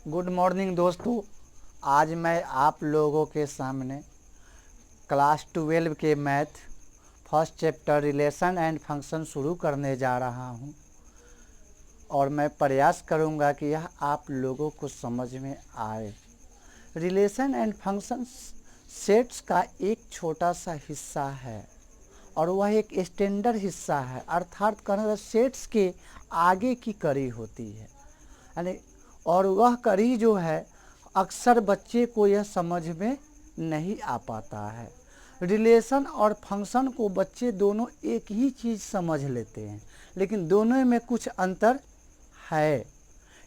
Good morning दोस्तों। आज मैं आप लोगों के सामने क्लास 12 के math first chapter relation and function शुरू करने जा रहा हूं और मैं प्रयास करूंगा कि यह आप लोगों को समझ में आए। रिलेशन एंड फंक्शन सेट्स का एक छोटा सा हिस्सा है और वह एक स्टैंडर्ड हिस्सा है, अर्थात कहना सेट्स के आगे की कड़ी होती है यानी, और वह कड़ी जो है अक्सर बच्चे को यह समझ में नहीं आ पाता है। रिलेशन और फंक्शन को बच्चे दोनों एक ही चीज़ समझ लेते हैं, लेकिन दोनों में कुछ अंतर है।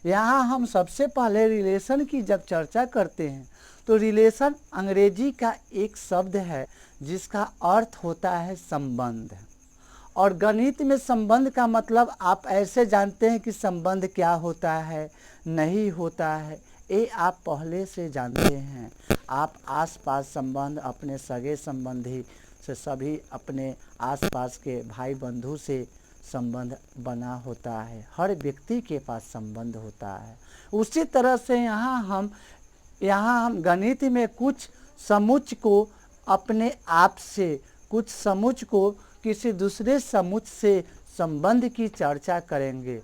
यहाँ हम सबसे पहले रिलेशन की जब चर्चा करते हैं तो रिलेशन अंग्रेजी का एक शब्द है जिसका अर्थ होता है संबंध, और गणित में संबंध का मतलब आप ऐसे जानते हैं कि संबंध क्या होता है, नहीं होता है, ये आप पहले से जानते हैं। आप आसपास संबंध अपने सगे संबंधी से, सभी अपने आसपास के भाई बंधु से संबंध बना होता है, हर व्यक्ति के पास संबंध होता है। उसी तरह से यहाँ हम गणित में कुछ समुच्चय को अपने आप से, कुछ समुच्चय को किसी दूसरे समुच्चय से संबंध की चर्चा करेंगे।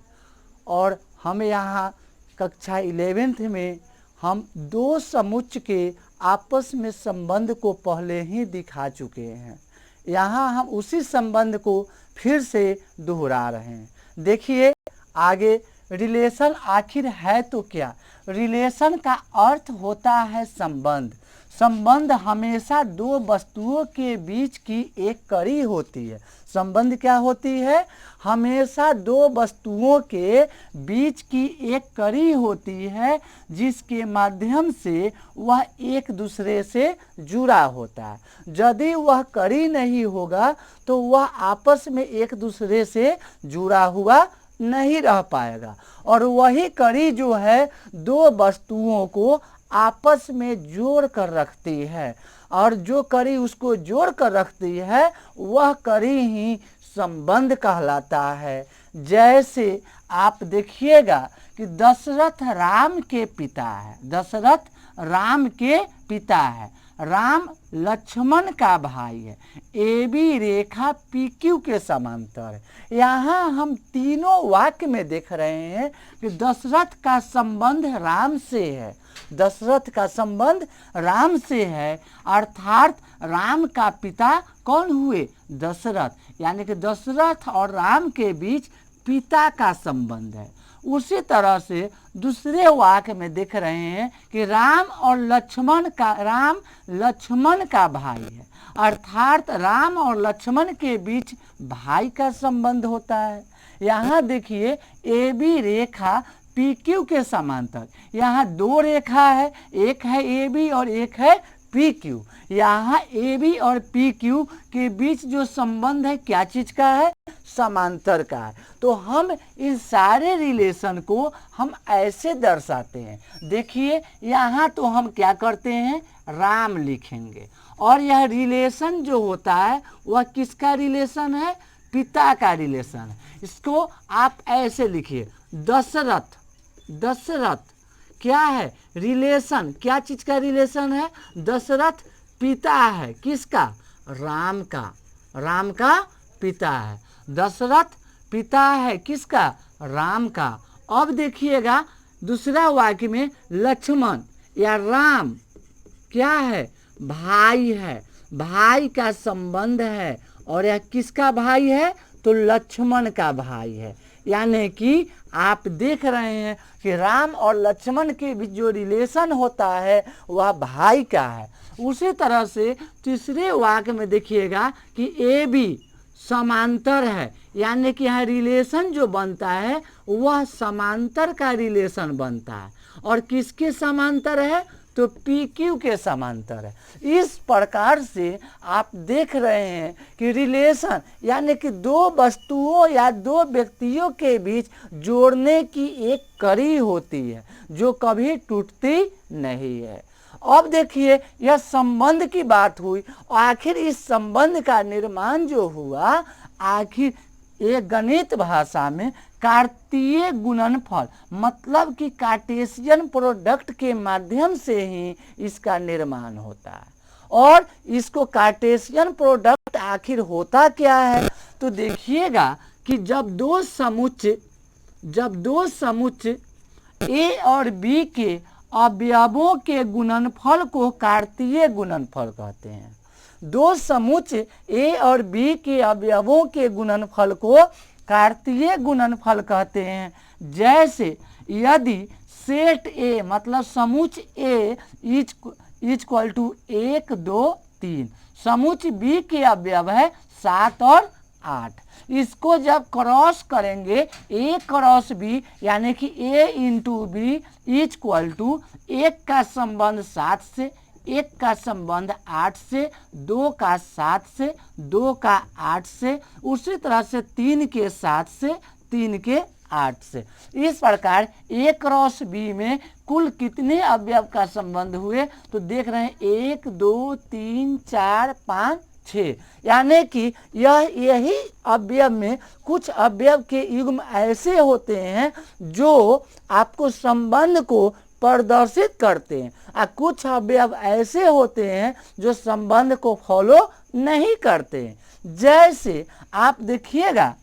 और हम यहाँ कक्षा 11th में हम दो समुच्चय के आपस में संबंध को पहले ही दिखा चुके हैं। यहाँ हम उसी संबंध को फिर से दोहरा रहे हैं। देखिए आगे, रिलेशन आखिर है तो क्या? रिलेशन का अर्थ होता है संबंध। संबंध हमेशा दो वस्तुओं के बीच की एक कड़ी होती है। संबंध क्या होती है? हमेशा दो वस्तुओं के बीच की एक कड़ी होती है जिसके माध्यम से वह एक दूसरे से जुड़ा होता है। यदि वह कड़ी नहीं होगा तो वह आपस में एक दूसरे से जुड़ा हुआ नहीं रह पाएगा, और वही कड़ी जो है दो वस्तुओं को आपस में जोड़ कर रखती है, और जो कड़ी उसको जोड़ कर रखती है वह कड़ी ही संबंध कहलाता है। जैसे आप देखिएगा कि दशरथ राम के पिता है, दशरथ राम के पिता है, राम लक्ष्मण का भाई है, AB रेखा PQ के समांतर है। यहाँ हम तीनों वाक्य में देख रहे हैं कि दशरथ का संबंध राम से है, दशरथ का संबंध राम से है, अर्थात राम का पिता कौन हुए? दशरथ, यानी कि दशरथ और राम के बीच पिता का संबंध है। उसी तरह से दूसरे वाक्य में देख रहे हैं कि राम लक्ष्मण का भाई है, अर्थात राम और लक्ष्मण के बीच भाई का संबंध होता है। यहाँ देखिए AB रेखा PQ के समांतर, यहाँ दो रेखा है, एक है AB और एक है PQ। यहाँ AB और PQ के बीच जो संबंध है क्या चीज का है? समांतर का है। तो हम इन सारे रिलेशन को हम ऐसे दर्शाते हैं। देखिए यहाँ तो हम क्या करते हैं, राम लिखेंगे, और यह रिलेशन जो होता है वह किसका रिलेशन है? पिता का रिलेशन है। इसको आप ऐसे लिखिए, दशरथ, दशरथ क्या है? रिलेशन, क्या चीज का रिलेशन है? दशरथ पिता है, किसका? राम का, राम का पिता है। दशरथ पिता है किसका? राम का। अब देखिएगा दूसरा वाक्य में लक्ष्मण या राम क्या है? भाई है, भाई का संबंध है, और यह किसका भाई है? तो लक्ष्मण का भाई है। यानी कि आप देख रहे हैं कि राम और लक्ष्मण के बीच जो रिलेशन होता है वह भाई का है। उसी तरह से तीसरे वाक्य में देखिएगा कि AB समांतर है, यानी कि यहाँ रिलेशन जो बनता है वह समांतर का रिलेशन बनता है। और किसके समांतर है? तो PQ के समांतर है। इस प्रकार से आप देख रहे हैं कि रिलेशन यानी कि दो वस्तुओं या दो व्यक्तियों के बीच जोड़ने की एक कड़ी होती है जो कभी टूटती नहीं है। अब देखिए यह संबंध की बात हुई, आखिर इस संबंध का निर्माण जो हुआ आखिर एक गणित भाषा में कार्तीय गुणनफल, मतलब कि कार्टेशियन प्रोडक्ट के माध्यम से ही इसका निर्माण होता है। और इसको कार्टेशियन प्रोडक्ट आखिर होता क्या है, तो देखिएगा कि जब दो समुच्चय ए और बी के अवयवों के गुणनफल को कार्तीय गुणनफल कहते हैं। दो समुच्चय ए और बी के अवयवों के गुणनफल को कार्तीय गुणनफल कहते हैं। जैसे यदि सेट ए मतलब समुच्चय ए इज इक्वल टू 1 2 3, समुच्चय बी के अवयव है 7 और 8, इसको जब क्रॉस करेंगे ए क्रॉस बी यानी कि ए इंटू बी इक्वल टू 1 का संबंध 7 से, 1 का संबंध 8 से, 2 का 7 से, 2 का 8 से, उसी तरह से 3 के 7 से, 3 के 8 से। इस प्रकार ए क्रॉस बी में कुल कितने अवयव का संबंध हुए, तो देख रहे हैं 1 2 3 4 5 6, यानी कि यही अवयव में कुछ अवयव के युग्म ऐसे होते हैं जो आपको संबंध को प्रदर्शित करते हैं, और कुछ अवयव ऐसे होते हैं जो संबंध को फॉलो नहीं करते हैं। जैसे आप देखिएगा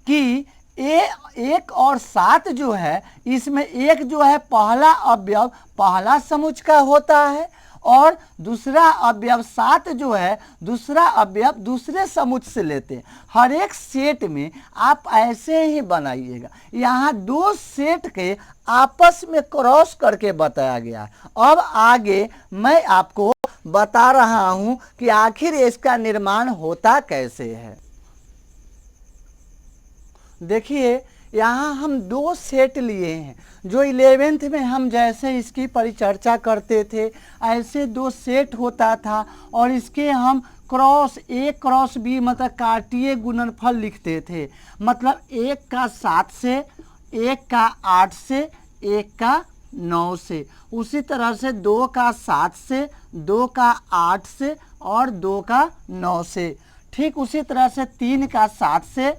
कि 1 और 7 जो है, इसमें एक जो है पहला अवयव पहला समुच्चय का होता है, और दूसरा अवयव 7 जो है दूसरा अवयव दूसरे समुच्चय से लेते हैं। हर एक सेट में आप ऐसे ही बनाइएगा। यहाँ दो सेट के आपस में क्रॉस करके बताया गया है। अब आगे मैं आपको बता रहा हूँ कि आखिर इसका निर्माण होता कैसे है। देखिए यहाँ हम दो सेट लिए हैं, जो 11th में हम जैसे इसकी परिचर्चा करते थे ऐसे दो सेट होता था, और इसके हम क्रॉस ए क्रॉस बी मतलब कार्तीय गुणनफल लिखते थे। मतलब 1 का 7 से, 1 का 8 से, 1 का 9 से, उसी तरह से 2 का 7 से, 2 का 8 से और 2 का 9 से। ठीक उसी तरह से 3 का 7 से,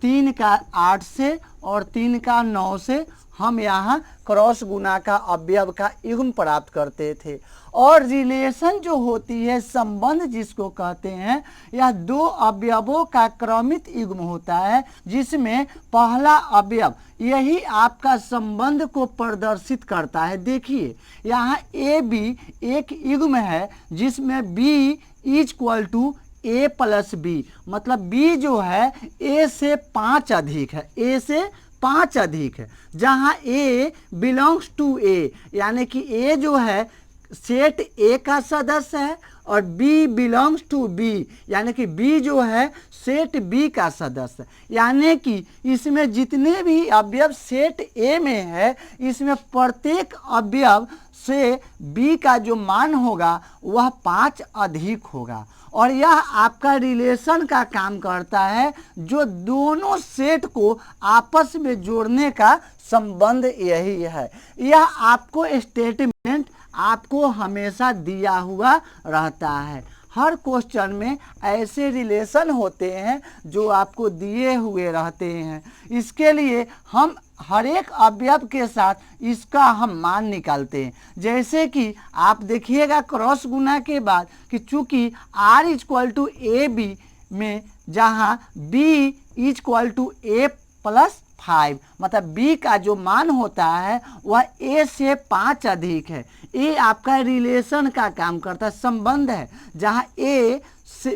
3 का 8 से और 3 का 9 से हम यहाँ क्रॉस गुना का अवयव का युग्म प्राप्त करते थे। और रिलेशन जो होती है, संबंध जिसको कहते हैं, यह दो अवयवों का क्रमित युग्म होता है, जिसमें पहला अवयव यही आपका संबंध को प्रदर्शित करता है। देखिए यहाँ ए बी एक युग्म है जिसमें B is equal to A plus B, मतलब बी जो है ए से 5 अधिक है, ए से 5 अधिक है, जहाँ ए बिलोंग्स टू ए, यानी कि ए जो है सेट ए का सदस्य है, और बी बिलोंग्स टू बी, यानी कि बी जो है सेट बी का सदस्य है। यानी कि इसमें जितने भी अवयव सेट ए में है, इसमें प्रत्येक अवयव से बी का जो मान होगा वह 5 अधिक होगा। और यह आपका रिलेशन का काम करता है, जो दोनों सेट को आपस में जोड़ने का संबंध यही है। यह आपको स्टेटमेंट आपको हमेशा दिया हुआ रहता है। हर क्वेश्चन में ऐसे रिलेशन होते हैं जो आपको दिए हुए रहते हैं। इसके लिए हम हर एक अवयव के साथ इसका हम मान निकालते हैं। जैसे कि आप देखिएगा क्रॉस गुना के बाद कि चूंकि r is equal to A B में जहाँ b is equal to A plus 5, मतलब b का जो मान होता है वह a से 5 अधिक है। ए आपका रिलेशन का काम करता है, संबंध है, जहाँ a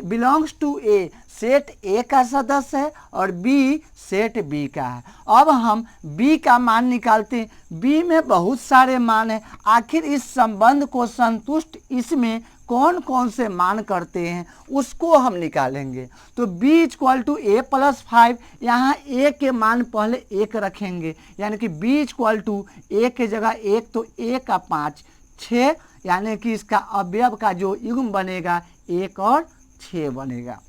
belongs to A, set A का सदस्य है, और बी सेट बी का है। अब हम बी का मान निकालते हैं। बी में बहुत सारे मान हैं, आखिर इस संबंध को संतुष्ट इसमें कौन कौन से मान करते हैं उसको हम निकालेंगे। तो b equal to A plus 5, यहाँ a के मान पहले 1 रखेंगे, यानी कि b इक्वल टू ए के जगह 1, तो a का 5 6, यानी कि इसका अवयव का जो युग्म बनेगा 1 और 6 बनेगा।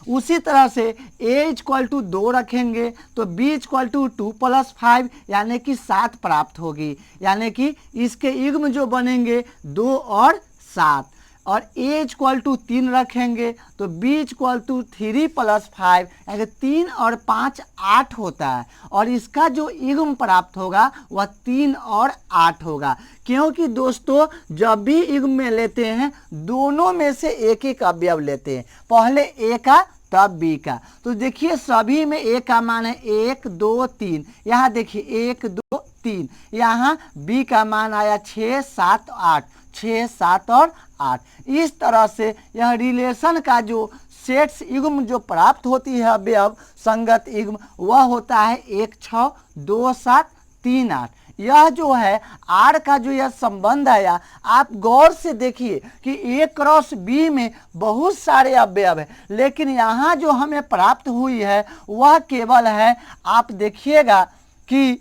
उसी तरह से a इक्वल टू 2 रखेंगे तो b इक्वल टू 2 प्लस 5 यानी कि 7 प्राप्त होगी, यानी कि इसके युग्म जो बनेंगे 2 और 7। और a इक्वल टू 3 रखेंगे तो b इक्वल टू 3 + 5 यानी 3 और 5 8 होता है और इसका जो युग्म प्राप्त होगा वह 3 और 8 होगा। क्योंकि दोस्तों जब भी युग्म में लेते हैं दोनों में से एक एक अवयव लेते हैं, पहले a का तब b का। तो देखिए सभी में a का मान है 1 2 3, यहाँ देखिए 1 2 3, यहाँ b का मान आया 6 7 8, 6 7 और 8। इस तरह से यह रिलेशन का जो सेट्स युग्म जो प्राप्त होती है अवयव संगत युग्म वह होता है 1 6 2 7 3 8। यह जो है आर का जो यह संबंध आया, आप गौर से देखिए कि a क्रॉस b में बहुत सारे अवयव है, लेकिन यहाँ जो हमें प्राप्त हुई है वह केवल है, आप देखिएगा कि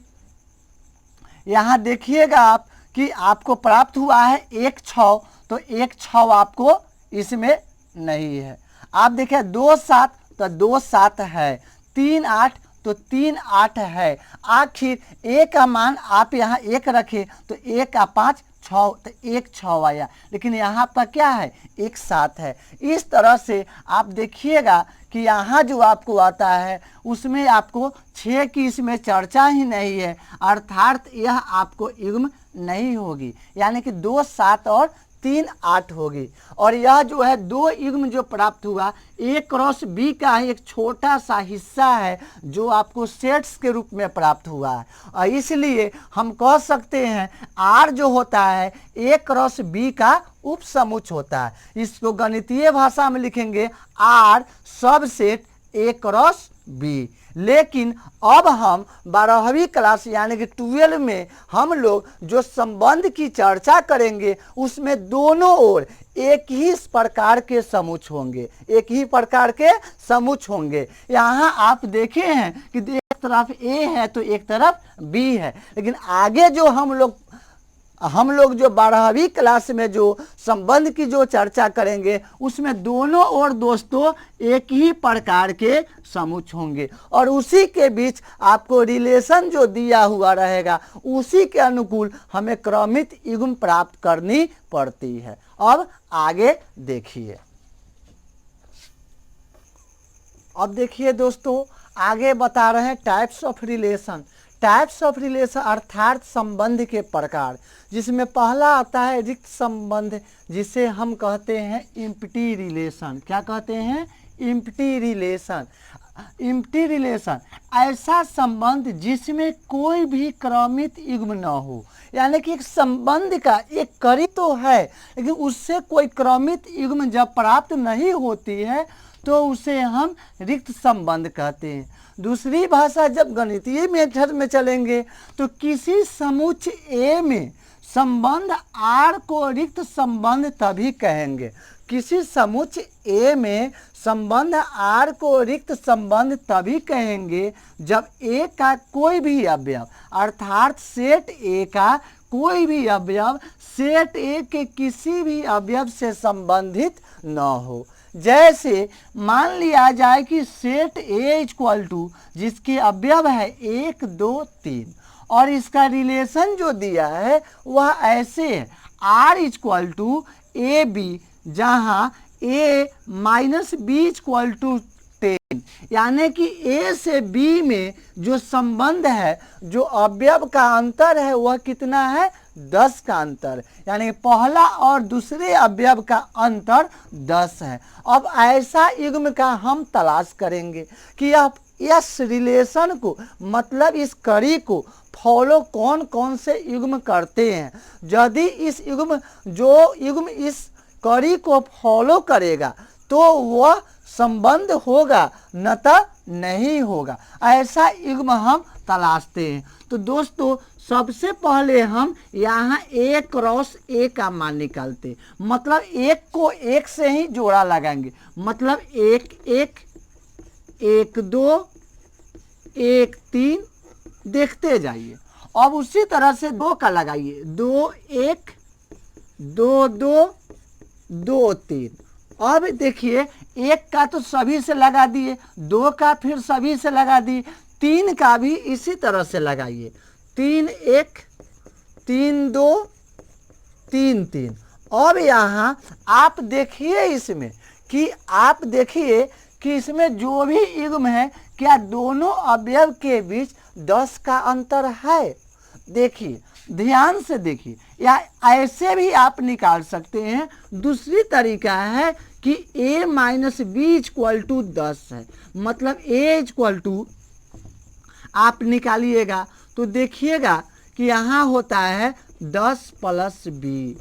यहाँ देखिएगा आप कि आपको प्राप्त हुआ है 1 6, तो 1 6 आपको इसमें नहीं है। आप देखिए 2 7 तो 2 7 है, 3 8 तो 3 8 है। आखिर a का मान आप यहाँ 1 रखें तो 1 का 5 6, तो 1 6 आया, लेकिन यहाँ पर क्या है 1 7 है। इस तरह से आप देखिएगा कि यहाँ जो आपको आता है उसमें आपको 6 की इसमें चर्चा ही नहीं है, अर्थात यह आपको युग्म नहीं होगी, यानी कि 2 7 और 3 8 होगी। और यह जो है दो युग्म जो प्राप्त हुआ a क्रॉस b का ही एक छोटा सा हिस्सा है जो आपको सेट्स के रूप में प्राप्त हुआ है, और इसलिए हम कह सकते हैं r जो होता है a क्रॉस b का उपसमुच्चय होता है। इसको गणितीय भाषा में लिखेंगे r सब सेट a क्रॉस b। लेकिन अब हम 12वीं क्लास यानी कि 12 में हम लोग जो संबंध की चर्चा करेंगे उसमें दोनों ओर एक ही प्रकार के समुच्चय होंगे, एक ही प्रकार के समुच्चय होंगे। यहाँ आप देखे हैं कि एक तरफ a है तो एक तरफ b है, लेकिन आगे जो हम लोग जो 12वीं क्लास में जो संबंध की जो चर्चा करेंगे उसमें दोनों ओर दोस्तों एक ही प्रकार के समुच्चय होंगे, और उसी के बीच आपको रिलेशन जो दिया हुआ रहेगा उसी के अनुकूल हमें क्रमित युग्म प्राप्त करनी पड़ती है। अब आगे देखिए, अब देखिए दोस्तों आगे बता रहे हैं types of relation. Types of relation अर्थात संबंध के प्रकार, जिसमें पहला आता है रिक्त संबंध जिसे हम कहते हैं इम्प्टी रिलेशन। क्या कहते हैं? Empty relation. इम्प्टी रिलेशन ऐसा संबंध जिसमें कोई भी क्रमित युग्म न हो, यानी कि एक संबंध का एक कड़ी तो है लेकिन उससे कोई क्रमित युग्म जब प्राप्त नहीं होती है तो उसे हम रिक्त संबंध कहते हैं। दूसरी भाषा जब गणितीय मेथड में चलेंगे तो किसी समुच्चय A में संबंध R को रिक्त संबंध तभी कहेंगे। किसी समुच्चय A में संबंध R को रिक्त संबंध तभी कहेंगे जब A का कोई भी अवयव अर्थात सेट A का कोई भी अवयव सेट A के किसी भी अवयव से संबंधित न हो। जैसे मान लिया जाए कि सेट A इक्वल टू जिसके अवयव है 1 2 3 और इसका रिलेशन जो दिया है वह ऐसे है R equal to A B, जहाँ A minus B equal to 10, यानी कि A से B में जो संबंध है जो अवयव का अंतर है वह कितना है 10 का अंतर, यानी पहला और दूसरे अवयव का अंतर 10 है। अब ऐसा युग्म का हम तलाश करेंगे कि आप इस रिलेशन को मतलब इस कड़ी को फॉलो कौन कौन से युग्म करते हैं। यदि इस युग्म इस कड़ी को फॉलो करेगा तो वह संबंध होगा न तो नहीं होगा, ऐसा युग्म हम तलाशते हैं। तो दोस्तों सबसे पहले हम यहाँ A क्रॉस A का मान निकालते, मतलब 1 को 1 से ही जोड़ा लगाएंगे, मतलब 1 1 1 2 1 3 देखते जाइए। अब उसी तरह से 2 का लगाइए, 2 1 2 2 2 3। अब देखिए 1 का तो सभी से लगा दिए, 2 का फिर सभी से लगा दिए, 3 का भी इसी तरह से लगाइए, 3 1 3 2 3 3। अब यहाँ आप देखिए इसमें कि आप देखिए कि इसमें जो भी युग्म है क्या दोनों अवयव के बीच 10 का अंतर है। देखिए ध्यान से देखिए, या ऐसे भी आप निकाल सकते हैं। दूसरी तरीका है कि a minus B equal to 10 है, मतलब a इक्वल टू आप निकालिएगा तो देखिएगा कि यहाँ होता है 10 प्लस बी,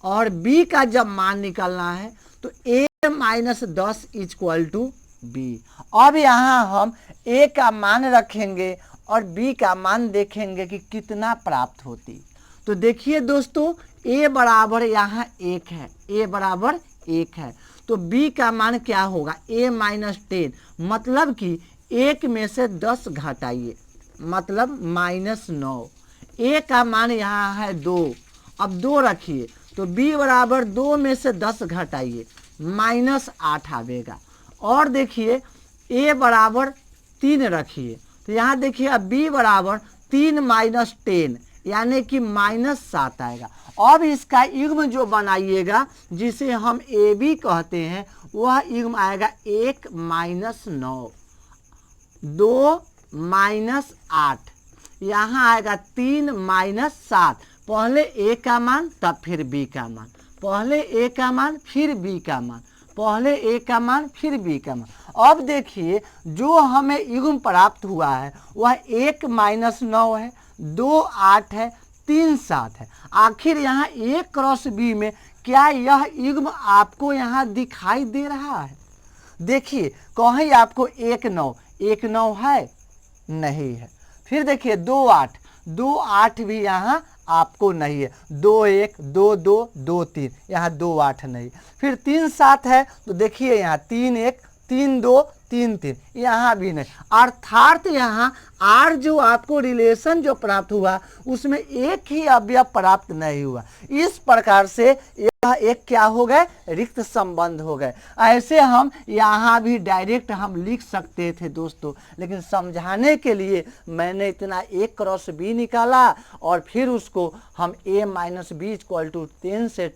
और b का जब मान निकालना है तो a minus 10 equal to B. अब यहाँ हम a का मान रखेंगे और b का मान देखेंगे कि कितना प्राप्त होती। तो देखिए दोस्तों a बराबर यहाँ 1 है, a बराबर 1 है, तो b का मान क्या होगा a माइनस 10, मतलब कि 1 में से 10 घटाइए, मतलब -9। a का मान यहाँ है 2, अब 2 रखिए तो b बराबर 2 में से 10 घटाइए -8 आवेगा। और देखिए a बराबर 3 रखिए तो यहाँ देखिए अब b बराबर 3 माइनस 10 यानी कि -7 आएगा। अब इसका युग्म जो बनाइएगा जिसे हम ए बी कहते हैं वह युग्म आएगा 1 माइनस 9, 2 माइनस 8, यहाँ आएगा 3 माइनस 7। पहले ए का मान तब फिर बी का मान, पहले ए का मान फिर बी का मान, पहले ए का मान फिर बी का मान। अब देखिए जो हमें युग्म प्राप्त हुआ है वह 1 माइनस 9 है, 2 8 है, 3 7 है। आखिर यहाँ ए क्रॉस बी में क्या यह युग्म आपको यहाँ दिखाई दे रहा है? देखिए कहीं आपको 1 9 है नहीं है। फिर देखिए 2 8 भी यहाँ आपको नहीं है, 2 1 2 2 2 3, यहाँ 2 8 नहीं। फिर 3 7 है तो देखिए यहाँ 3 1 3 2 3 3, यहाँ भी नहीं। अर्थात यहाँ आर जो आपको रिलेशन जो प्राप्त हुआ उसमें एक ही अवयव प्राप्त नहीं हुआ। इस प्रकार से यह एक क्या हो गए रिक्त संबंध हो गए। ऐसे हम यहाँ भी डायरेक्ट हम लिख सकते थे दोस्तों, लेकिन समझाने के लिए मैंने इतना a क्रॉस b निकाला और फिर उसको हम a minus B equal to 10 से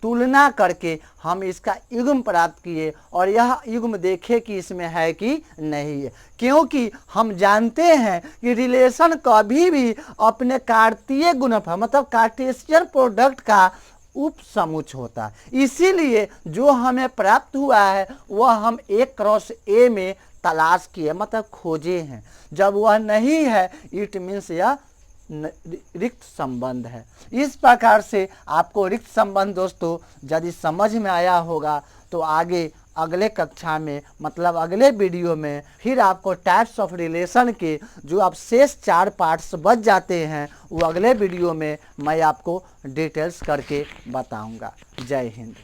तुलना करके हम इसका युग्म प्राप्त किए और यह युग्म देखे कि इसमें है कि नहीं है। क्योंकि हम जानते हैं कि रिलेशन कभी भी अपने कार्तीय गुणनफल मतलब कार्टेशियन प्रोडक्ट का उप समुच्च होता है। इसीलिए जो हमें प्राप्त हुआ है वह हम a क्रॉस a में तलाश किए मतलब खोजे हैं। जब वह नहीं है इट मीन्स यह रिक्त संबंध है। इस प्रकार से आपको रिक्त संबंध दोस्तों यदि समझ में आया होगा तो आगे अगले कक्षा में मतलब अगले वीडियो में फिर आपको टाइप्स ऑफ रिलेशन के जो आप शेष 4 पार्ट्स बच जाते हैं वो अगले वीडियो में मैं आपको डिटेल्स करके बताऊंगा। जय हिंद।